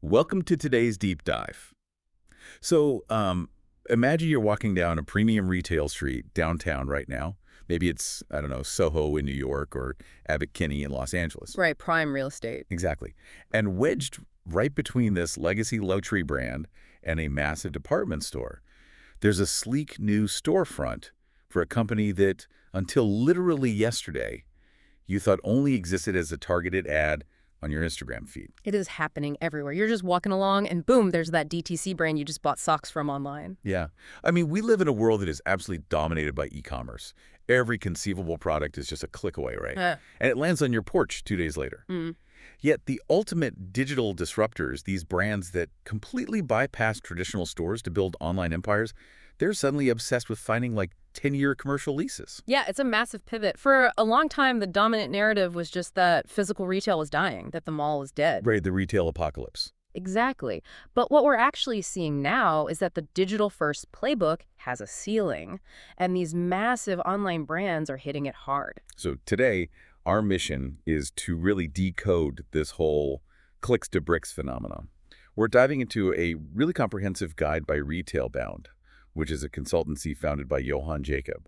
Welcome to today's deep dive. Imagine you're walking down a premium retail street downtown right now. Maybe it's, I don't know, Soho in New York or Abbot Kinney in Los Angeles. Right, prime real estate. Exactly. And wedged right between this legacy luxury brand and a massive department store, there's a sleek new storefront for a company that, until literally yesterday, you thought only existed as a targeted ad on your Instagram feed. It is happening everywhere. You're just walking along and boom, there's that DTC brand you just bought socks from online. Yeah. I mean, we live in a world that is absolutely dominated by e-commerce. Every conceivable product is just a click away, right? And it lands on your porch 2 days later. Yet the ultimate digital disruptors, these brands that completely bypass traditional stores to build online empires, they're suddenly obsessed with finding like 10-year commercial leases. Yeah, it's a massive pivot. For a long time, the dominant narrative was just that physical retail was dying, that the mall is dead. Right, the retail apocalypse. Exactly. But what we're actually seeing now is that the digital-first playbook has a ceiling, and these massive online brands are hitting it hard. So today, our mission is to really decode this whole clicks to bricks phenomenon. We're diving into a really comprehensive guide by Retailbound, which is a consultancy founded by Johann Jacob.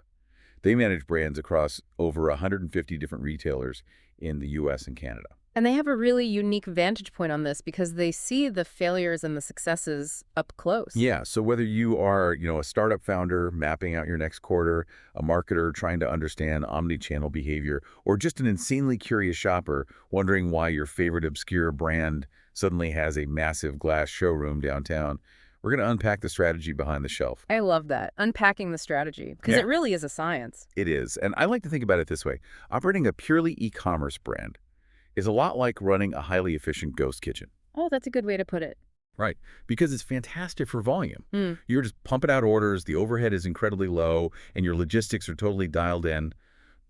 They manage brands across over 150 different retailers in the US and Canada. And they have a really unique vantage point on this because they see the failures and the successes up close. Yeah, so whether you are, a startup founder mapping out your next quarter, a marketer trying to understand omni-channel behavior, or just an insanely curious shopper wondering why your favorite obscure brand suddenly has a massive glass showroom downtown, we're going to unpack the strategy behind the shelf. I love that, unpacking the strategy, because it really is a science. It is, and I like to think about it this way. Operating a purely e-commerce brand is a lot like running a highly efficient ghost kitchen. Oh, that's a good way to put it. Right, because it's fantastic for volume. You're just pumping out orders, the overhead is incredibly low, and your logistics are totally dialed in.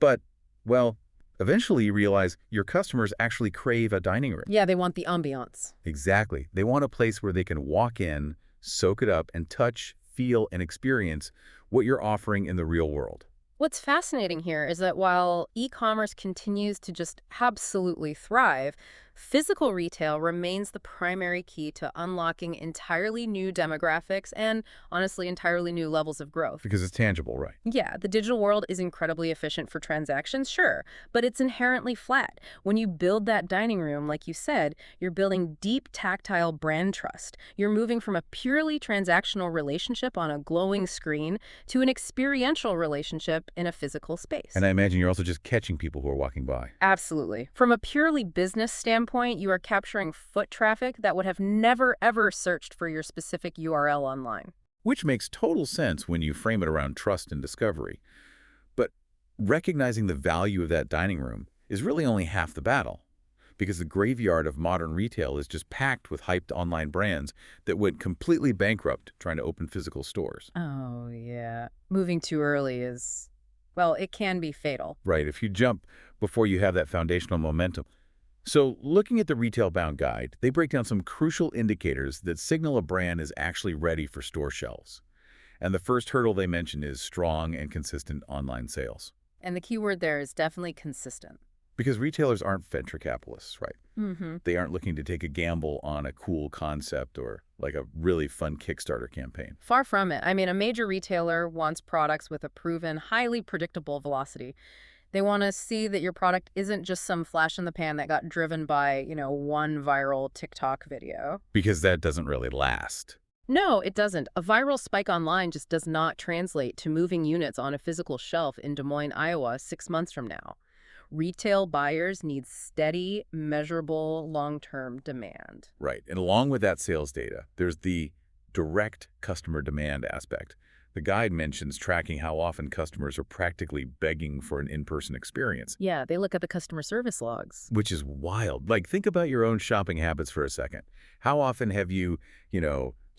But, well, eventually you realize your customers actually crave a dining room. Yeah, they want the ambiance. Exactly. They want a place where they can walk in, soak it up, and touch, feel, and experience what you're offering in the real world. What's fascinating here is that while e-commerce continues to just absolutely thrive, physical retail remains the primary key to unlocking entirely new demographics and, honestly, entirely new levels of growth. Because it's tangible, right? Yeah, the digital world is incredibly efficient for transactions, sure, but it's inherently flat. When you build that dining room, like you said, you're building deep tactile brand trust. You're moving from a purely transactional relationship on a glowing screen to an experiential relationship in a physical space. And I imagine you're also just catching people who are walking by. Absolutely. From a purely business standpoint, you are capturing foot traffic that would have never, ever searched for your specific URL online. Which makes total sense when you frame it around trust and discovery. But recognizing the value of that dining room is really only half the battle, because the graveyard of modern retail is just packed with hyped online brands that went completely bankrupt trying to open physical stores. Oh, yeah. Moving too early is, well, it can be fatal. Right, if you jump before you have that foundational momentum. So looking at the Retailbound guide, they break down some crucial indicators that signal a brand is actually ready for store shelves. And the first hurdle they mention is strong and consistent online sales. And the key word there is definitely consistent. Because retailers aren't venture capitalists, right? They aren't looking to take a gamble on a cool concept or like a really fun Kickstarter campaign. Far from it. I mean, a major retailer wants products with a proven, highly predictable velocity. They want to see that your product isn't just some flash in the pan that got driven by, one viral TikTok video. Because that doesn't really last. No, it doesn't. A viral spike online just does not translate to moving units on a physical shelf in Des Moines, Iowa 6 months from now. Retail buyers need steady, measurable, long-term demand. Right. And along with that sales data, there's the direct customer demand aspect. The guide mentions tracking how often customers are practically begging for an in-person experience. Yeah, they look at the customer service logs. Which is wild. Like, think about your own shopping habits for a second. How often have you,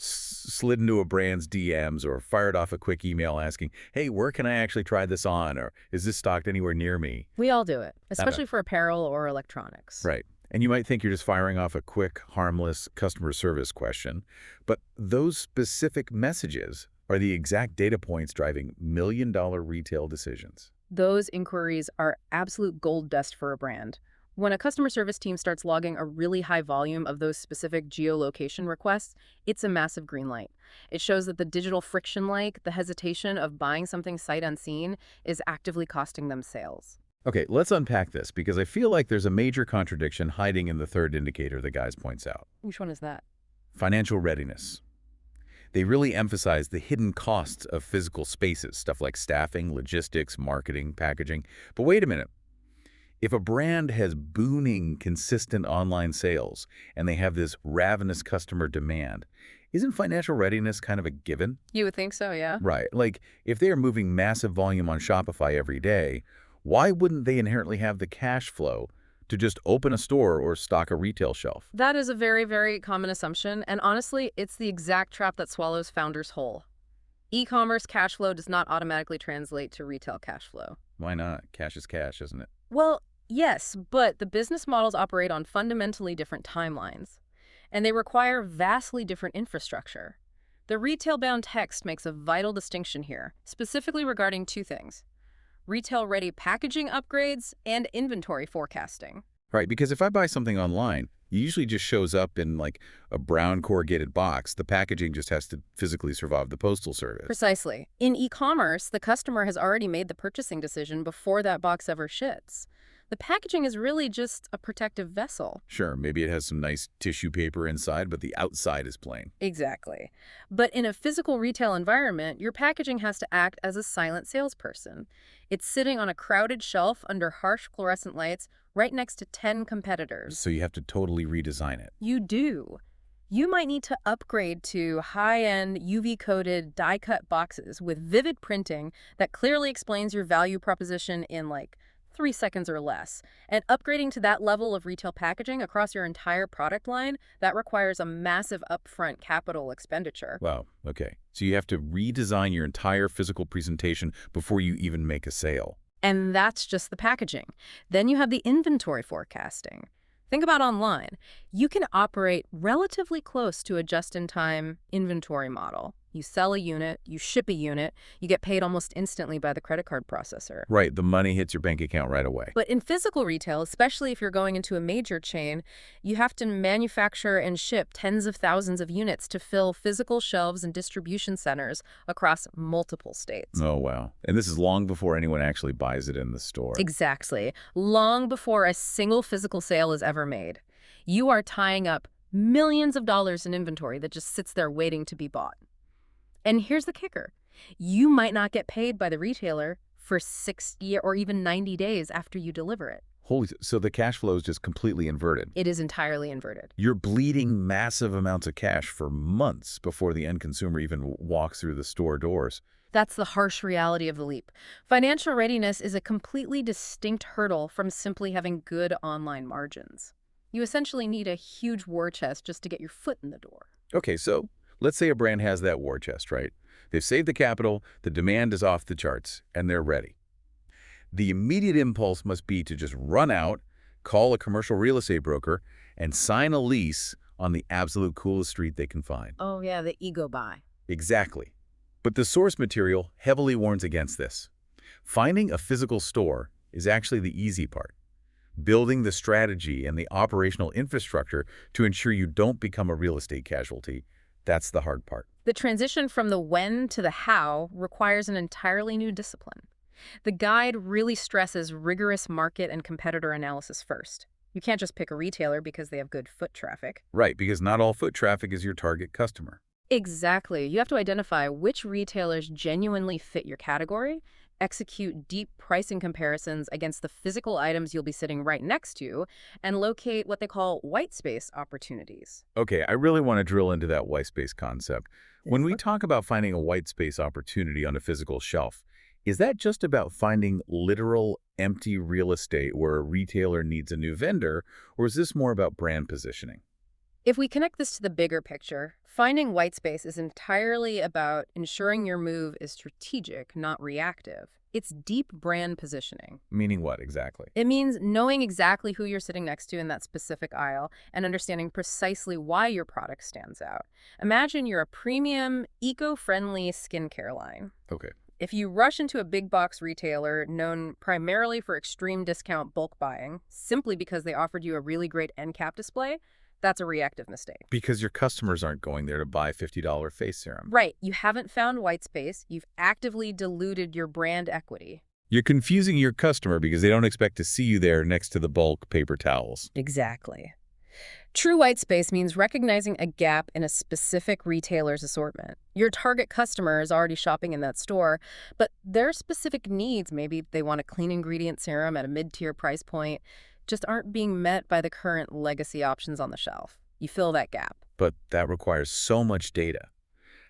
slid into a brand's DMs or fired off a quick email asking, hey, where can I actually try this on? Or is this stocked anywhere near me? We all do it, especially for apparel or electronics. Right. And you might think you're just firing off a quick, harmless customer service question. But those specific messages are the exact data points driving million-dollar retail decisions. Those inquiries are absolute gold dust for a brand. When a customer service team starts logging a really high volume of those specific geolocation requests, it's a massive green light. It shows that the digital friction, like the hesitation of buying something sight unseen, is actively costing them sales. Okay, let's unpack this because I feel like there's a major contradiction hiding in the third indicator the guys points out. Which one is that? Financial readiness. They really emphasize the hidden costs of physical spaces, stuff like staffing, logistics, marketing, packaging. But wait a minute. If a brand has booming, consistent online sales and they have this ravenous customer demand, isn't financial readiness kind of a given? You would think so, yeah? Right. Like, if they are moving massive volume on Shopify every day, why wouldn't they inherently have the cash flow to just open a store or stock a retail shelf? That is a very, very common assumption, and honestly, it's the exact trap that swallows founders whole. E-commerce cash flow does not automatically translate to retail cash flow. Why not? Cash is cash, isn't it? Well, yes, but the business models operate on fundamentally different timelines, and they require vastly different infrastructure. The Retailbound text makes a vital distinction here, specifically regarding two things: retail-ready packaging upgrades and inventory forecasting. Right, because if I buy something online, it usually just shows up in like a brown corrugated box. The packaging just has to physically survive the postal service. Precisely. In e-commerce, the customer has already made the purchasing decision before that box ever ships. The packaging is really just a protective vessel. Sure, maybe it has some nice tissue paper inside, but the outside is plain. Exactly. But in a physical retail environment, your packaging has to act as a silent salesperson. It's sitting on a crowded shelf under harsh fluorescent lights right next to 10 competitors. So you have to totally redesign it. You do. You might need to upgrade to high-end UV-coated die-cut boxes with vivid printing that clearly explains your value proposition in like 3 seconds or less. And upgrading to that level of retail packaging across your entire product line, that requires a massive upfront capital expenditure. Wow, okay. So you have to redesign your entire physical presentation before you even make a sale. And that's just the packaging. Then you have the inventory forecasting. Think about online. You can operate relatively close to a just-in-time inventory model. You sell a unit, you ship a unit, you get paid almost instantly by the credit card processor. Right, the money hits your bank account right away. But in physical retail, especially if you're going into a major chain, you have to manufacture and ship tens of thousands of units to fill physical shelves and distribution centers across multiple states. Oh, wow. And this is long before anyone actually buys it in the store. Exactly. Long before a single physical sale is ever made. You are tying up millions of dollars in inventory that just sits there waiting to be bought. And here's the kicker. You might not get paid by the retailer for 60 or even 90 days after you deliver it. So the cash flow is just completely inverted. It is entirely inverted. You're bleeding massive amounts of cash for months before the end consumer even walks through the store doors. That's the harsh reality of the leap. Financial readiness is a completely distinct hurdle from simply having good online margins. You essentially need a huge war chest just to get your foot in the door. Okay, so let's say a brand has that war chest, right? They've saved the capital, the demand is off the charts, and they're ready. The immediate impulse must be to just run out, call a commercial real estate broker, and sign a lease on the absolute coolest street they can find. Oh yeah, the ego buy. Exactly. But the source material heavily warns against this. Finding a physical store is actually the easy part. Building the strategy and the operational infrastructure to ensure you don't become a real estate casualty, that's the hard part. The transition from the when to the how requires an entirely new discipline. The guide really stresses rigorous market and competitor analysis first. You can't just pick a retailer because they have good foot traffic. Right, because not all foot traffic is your target customer. Exactly. You have to identify which retailers genuinely fit your category, execute deep pricing comparisons against the physical items you'll be sitting right next to, and locate what they call white space opportunities. Okay, I really want to drill into that white space concept. When we talk about finding a white space opportunity on a physical shelf, is that just about finding literal empty real estate where a retailer needs a new vendor, or is this more about brand positioning? If we connect this to the bigger picture, finding white space is entirely about ensuring your move is strategic, not reactive. It's deep brand positioning. Meaning what exactly? It means knowing exactly who you're sitting next to in that specific aisle and understanding precisely why your product stands out. Imagine you're a premium, eco-friendly skincare line. Okay. If you rush into a big box retailer known primarily for extreme discount bulk buying, simply because they offered you a really great end cap display, that's a reactive mistake. Because your customers aren't going there to buy $50 face serum. Right. You haven't found white space. You've actively diluted your brand equity. You're confusing your customer because they don't expect to see you there next to the bulk paper towels. Exactly. True white space means recognizing a gap in a specific retailer's assortment. Your target customer is already shopping in that store, but their specific needs, maybe they want a clean ingredient serum at a mid-tier price point, just aren't being met by the current legacy options on the shelf. You fill that gap. But that requires so much data.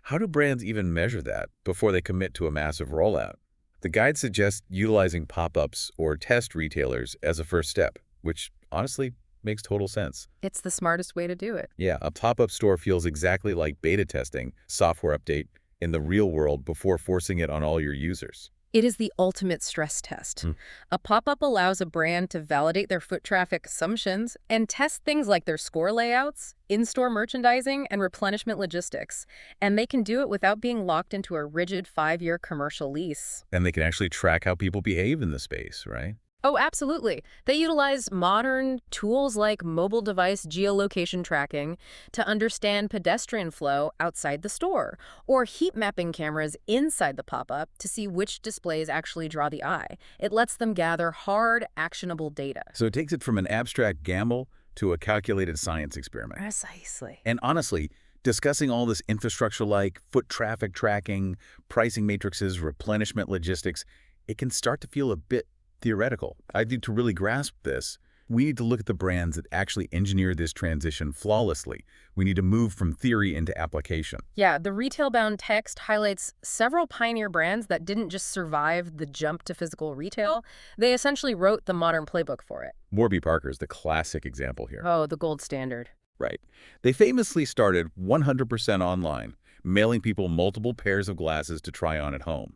How do brands even measure that before they commit to a massive rollout? The guide suggests utilizing pop-ups or test retailers as a first step, which honestly makes total sense. It's the smartest way to do it. Yeah, a pop-up store feels exactly like beta testing, software update, in the real world before forcing it on all your users. It is the ultimate stress test. A pop-up allows a brand to validate their foot traffic assumptions and test things like their store layouts, in-store merchandising, and replenishment logistics. And they can do it without being locked into a rigid 5-year commercial lease. And they can actually track how people behave in the space, right? Oh, absolutely. They utilize modern tools like mobile device geolocation tracking to understand pedestrian flow outside the store, or heat mapping cameras inside the pop-up to see which displays actually draw the eye. It lets them gather hard, actionable data. So it takes it from an abstract gamble to a calculated science experiment. Precisely. And honestly, discussing all this infrastructure like foot traffic tracking, pricing matrices, replenishment logistics, it can start to feel a bit theoretical. I think to really grasp this, we need to look at the brands that actually engineer this transition flawlessly. We need to move from theory into application. Yeah, the Retailbound text highlights several pioneer brands that didn't just survive the jump to physical retail. They essentially wrote the modern playbook for it. Warby Parker is the classic example here. Oh, the gold standard. Right. They famously started 100% online, mailing people multiple pairs of glasses to try on at home.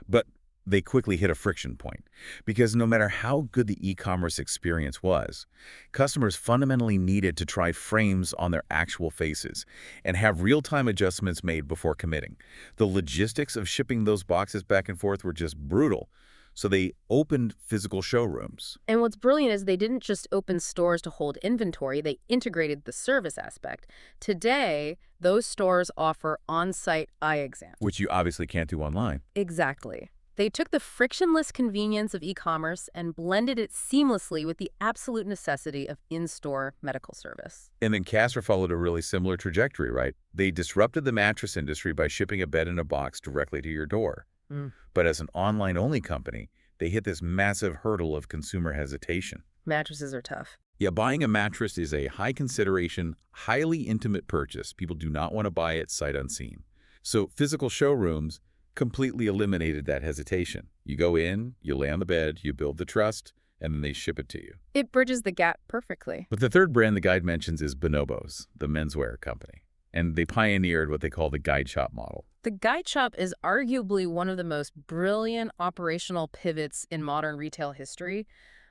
But they quickly hit a friction point because no matter how good the e-commerce experience was, customers fundamentally needed to try frames on their actual faces and have real-time adjustments made before committing. The logistics of shipping those boxes back and forth were just brutal, so they opened physical showrooms. And what's brilliant is they didn't just open stores to hold inventory, they integrated the service aspect. Today, those stores offer on-site eye exams. Which you obviously can't do online. Exactly. They took the frictionless convenience of e-commerce and blended it seamlessly with the absolute necessity of in-store medical service. And then Casper followed a really similar trajectory, right? They disrupted the mattress industry by shipping a bed in a box directly to your door. But as an online-only company, they hit this massive hurdle of consumer hesitation. Mattresses are tough. Yeah, buying a mattress is a high-consideration, highly intimate purchase. People do not want to buy it sight unseen. So physical showrooms completely eliminated that hesitation. You go in, you lay on the bed, you build the trust, and then they ship it to you. It bridges the gap perfectly. But the third brand the guide mentions is Bonobos, the menswear company. And they pioneered what they call the guide shop model. The guide shop is arguably one of the most brilliant operational pivots in modern retail history,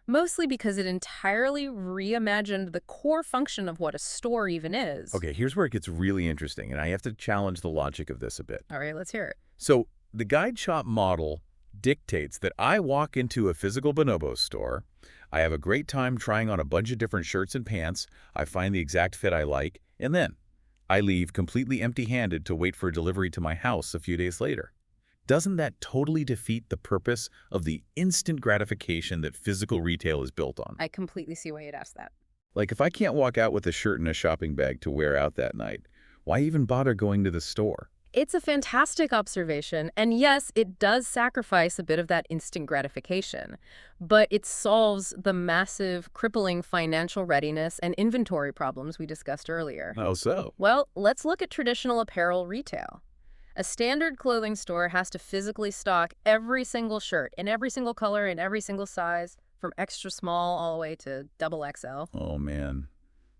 mostly because it entirely reimagined the core function of what a store even is. Okay, here's where it gets really interesting, and I have to challenge the logic of this a bit. All right, let's hear it. So the guide shop model dictates that I walk into a physical Bonobos store, I have a great time trying on a bunch of different shirts and pants, I find the exact fit I like, and then I leave completely empty-handed to wait for delivery to my house a few days later. Doesn't that totally defeat the purpose of the instant gratification that physical retail is built on? I completely see why you'd ask that. Like, if I can't walk out with a shirt and a shopping bag to wear out that night, why even bother going to the store? It's a fantastic observation, and yes, it does sacrifice a bit of that instant gratification, but it solves the massive, crippling financial readiness and inventory problems we discussed earlier. How so? Well, let's look at traditional apparel retail. A standard clothing store has to physically stock every single shirt in every single color in every single size, from extra small all the way to XXL. Oh, man.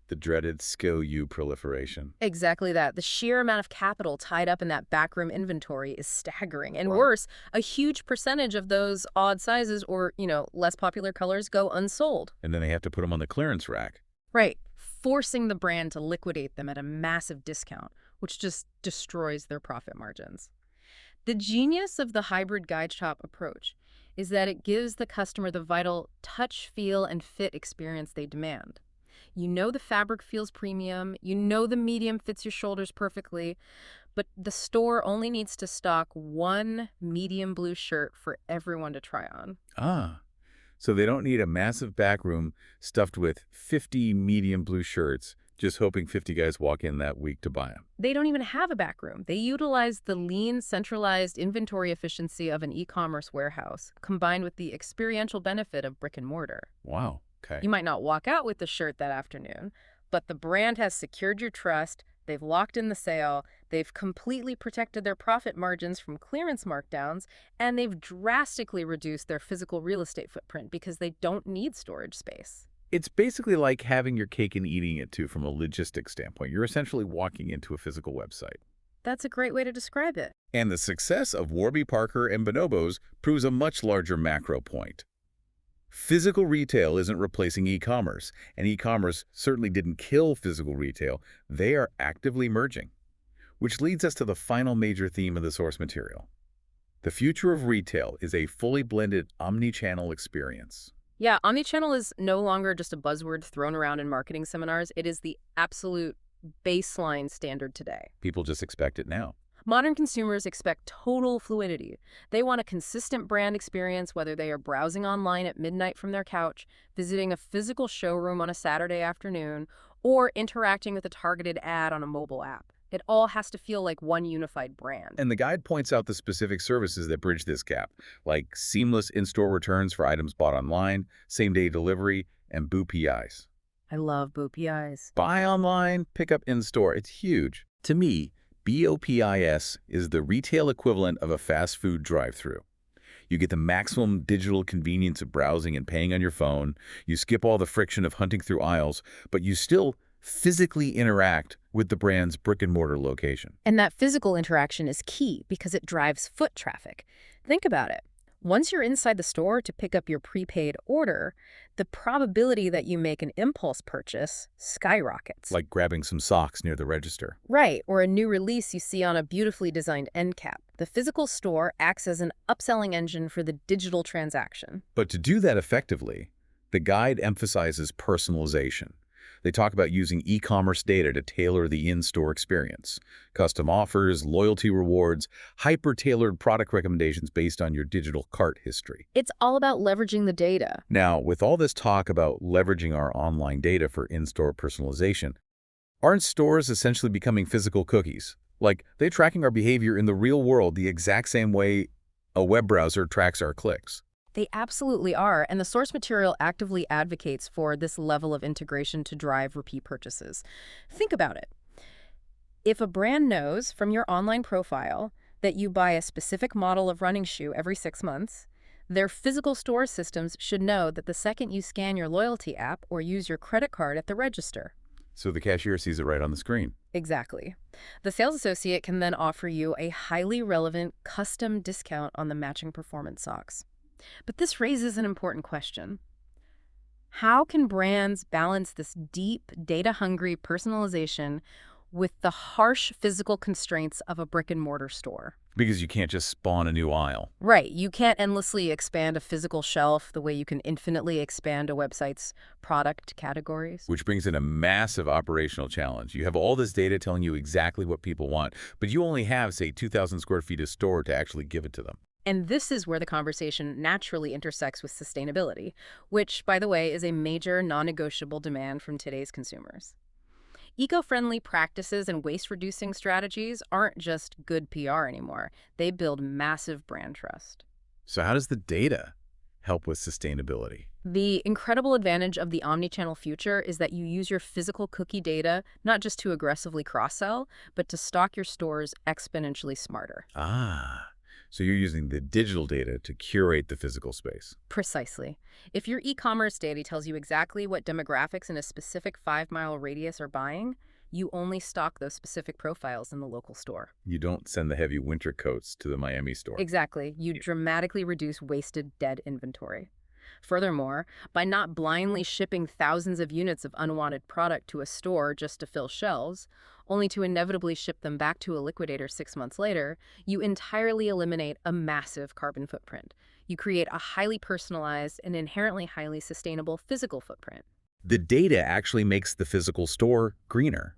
The dreaded SKU proliferation. Exactly that. The sheer amount of capital tied up in that backroom inventory is staggering. And worse, a huge percentage of those odd sizes or, less popular colors go unsold. And then they have to put them on the clearance rack. Right. Forcing the brand to liquidate them at a massive discount, which just destroys their profit margins. The genius of the hybrid guide shop approach is that it gives the customer the vital touch, feel, and fit experience they demand. You know the fabric feels premium, you know the medium fits your shoulders perfectly, but the store only needs to stock one medium blue shirt for everyone to try on. Ah, so they don't need a massive back room stuffed with 50 medium blue shirts, just hoping 50 guys walk in that week to buy them. They don't even have a back room. They utilize the lean, centralized inventory efficiency of an e-commerce warehouse, combined with the experiential benefit of brick and mortar. Wow. Okay. You might not walk out with the shirt that afternoon, but the brand has secured your trust, they've locked in the sale, they've completely protected their profit margins from clearance markdowns, and they've drastically reduced their physical real estate footprint because they don't need storage space. It's basically like having your cake and eating it too from a logistics standpoint. You're essentially walking into a physical website. That's a great way to describe it. And the success of Warby Parker and Bonobos proves a much larger macro point. Physical retail isn't replacing e-commerce, and e-commerce certainly didn't kill physical retail. They are actively merging. Which leads us to the final major theme of the source material. The future of retail is a fully blended omni-channel experience. Yeah, omnichannel is no longer just a buzzword thrown around in marketing seminars. It is the absolute baseline standard today. People just expect it now. Modern consumers expect total fluidity. They want a consistent brand experience, whether they are browsing online at midnight from their couch, visiting a physical showroom on a Saturday afternoon, or interacting with a targeted ad on a mobile app. It all has to feel like one unified brand. And the guide points out the specific services that bridge this gap, like seamless in-store returns for items bought online, same-day delivery, and BOPIs. I love BOPIs. Buy online, pick up in-store. It's huge. To me, BOPIS is the retail equivalent of a fast food drive-thru. You get the maximum digital convenience of browsing and paying on your phone. You skip all the friction of hunting through aisles, but you still physically interact with the brand's brick-and-mortar location. And that physical interaction is key because it drives foot traffic. Think about it. Once you're inside the store to pick up your prepaid order, the probability that you make an impulse purchase skyrockets. Like grabbing some socks near the register. Right, or a new release you see on a beautifully designed end cap. The physical store acts as an upselling engine for the digital transaction. But to do that effectively, the guide emphasizes personalization. They talk about using e-commerce data to tailor the in-store experience. Custom offers, loyalty rewards, hyper-tailored product recommendations based on your digital cart history. It's all about leveraging the data. Now, with all this talk about leveraging our online data for in-store personalization, aren't stores essentially becoming physical cookies? Like, they're tracking our behavior in the real world the exact same way a web browser tracks our clicks. They absolutely are, and the source material actively advocates for this level of integration to drive repeat purchases. Think about it. If a brand knows from your online profile that you buy a specific model of running shoe every 6 months, their physical store systems should know that the second you scan your loyalty app or use your credit card at the register. So the cashier sees it right on the screen. Exactly. The sales associate can then offer you a highly relevant custom discount on the matching performance socks. But this raises an important question. How can brands balance this deep, data-hungry personalization with the harsh physical constraints of a brick-and-mortar store? Because you can't just spawn a new aisle. Right. You can't endlessly expand a physical shelf the way you can infinitely expand a website's product categories. Which brings in a massive operational challenge. You have all this data telling you exactly what people want, but you only have, say, 2,000 square feet of store to actually give it to them. And this is where the conversation naturally intersects with sustainability, which, by the way, is a major non-negotiable demand from today's consumers. Eco-friendly practices and waste-reducing strategies aren't just good PR anymore. They build massive brand trust. So how does the data help with sustainability? The incredible advantage of the omnichannel future is that you use your physical cookie data not just to aggressively cross-sell, but to stock your stores exponentially smarter. Ah. So you're using the digital data to curate the physical space. Precisely. If your e-commerce data tells you exactly what demographics in a specific 5-mile radius are buying, you only stock those specific profiles in the local store. You don't send the heavy winter coats to the Miami store. Exactly. You dramatically reduce wasted, dead inventory. Furthermore, by not blindly shipping thousands of units of unwanted product to a store just to fill shelves, only to inevitably ship them back to a liquidator 6 months later, you entirely eliminate a massive carbon footprint. You create a highly personalized and inherently highly sustainable physical footprint. The data actually makes the physical store greener.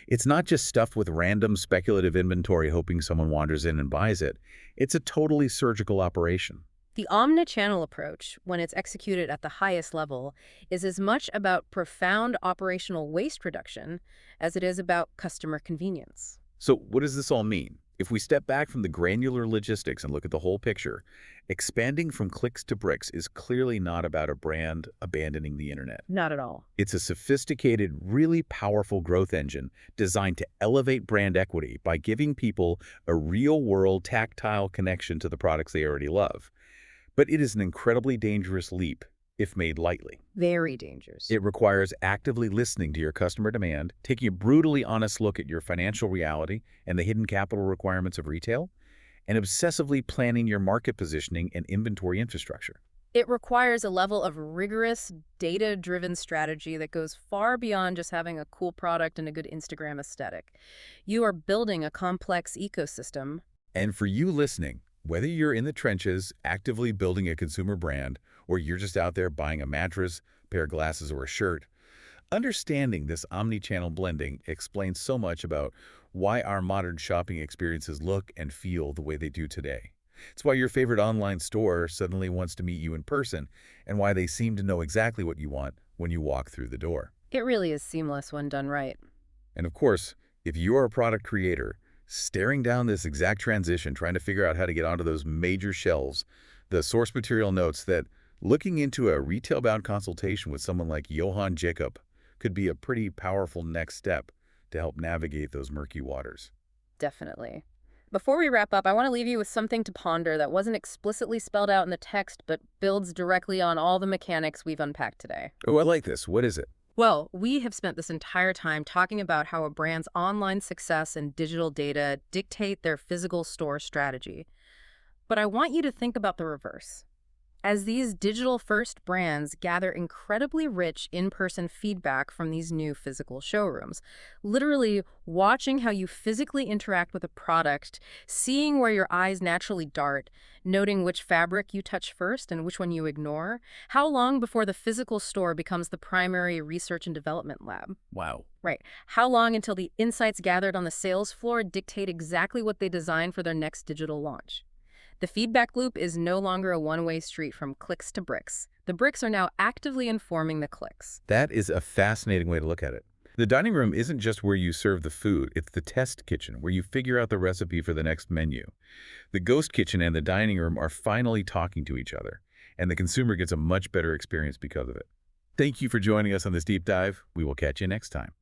It's not just stuffed with random speculative inventory hoping someone wanders in and buys it. It's a totally surgical operation. The omnichannel approach, when it's executed at the highest level, is as much about profound operational waste reduction as it is about customer convenience. So what does this all mean? If we step back from the granular logistics and look at the whole picture, expanding from clicks to bricks is clearly not about a brand abandoning the internet. Not at all. It's a sophisticated, really powerful growth engine designed to elevate brand equity by giving people a real-world tactile connection to the products they already love. But it is an incredibly dangerous leap if made lightly. Very dangerous. It requires actively listening to your customer demand, taking a brutally honest look at your financial reality and the hidden capital requirements of retail, and obsessively planning your market positioning and inventory infrastructure. It requires a level of rigorous, data-driven strategy that goes far beyond just having a cool product and a good Instagram aesthetic. You are building a complex ecosystem. And for you listening, whether you're in the trenches actively building a consumer brand, or you're just out there buying a mattress, pair of glasses, or a shirt, understanding this omni-channel blending explains so much about why our modern shopping experiences look and feel the way they do today. It's why your favorite online store suddenly wants to meet you in person, and why they seem to know exactly what you want when you walk through the door. It really is seamless when done right. And of course, if you're a product creator, staring down this exact transition, trying to figure out how to get onto those major shelves, the source material notes that looking into a Retailbound consultation with someone like Johann Jacob could be a pretty powerful next step to help navigate those murky waters. Definitely. Before we wrap up, I want to leave you with something to ponder that wasn't explicitly spelled out in the text, but builds directly on all the mechanics we've unpacked today. Oh, I like this. What is it? Well, we have spent this entire time talking about how a brand's online success and digital data dictate their physical store strategy. But I want you to think about the reverse. As these digital-first brands gather incredibly rich in-person feedback from these new physical showrooms, literally watching how you physically interact with a product, seeing where your eyes naturally dart, noting which fabric you touch first and which one you ignore, how long before the physical store becomes the primary research and development lab? Wow. Right. How long until the insights gathered on the sales floor dictate exactly what they design for their next digital launch? The feedback loop is no longer a one-way street from clicks to bricks. The bricks are now actively informing the clicks. That is a fascinating way to look at it. The dining room isn't just where you serve the food, it's the test kitchen, where you figure out the recipe for the next menu. The ghost kitchen and the dining room are finally talking to each other, and the consumer gets a much better experience because of it. Thank you for joining us on this deep dive. We will catch you next time.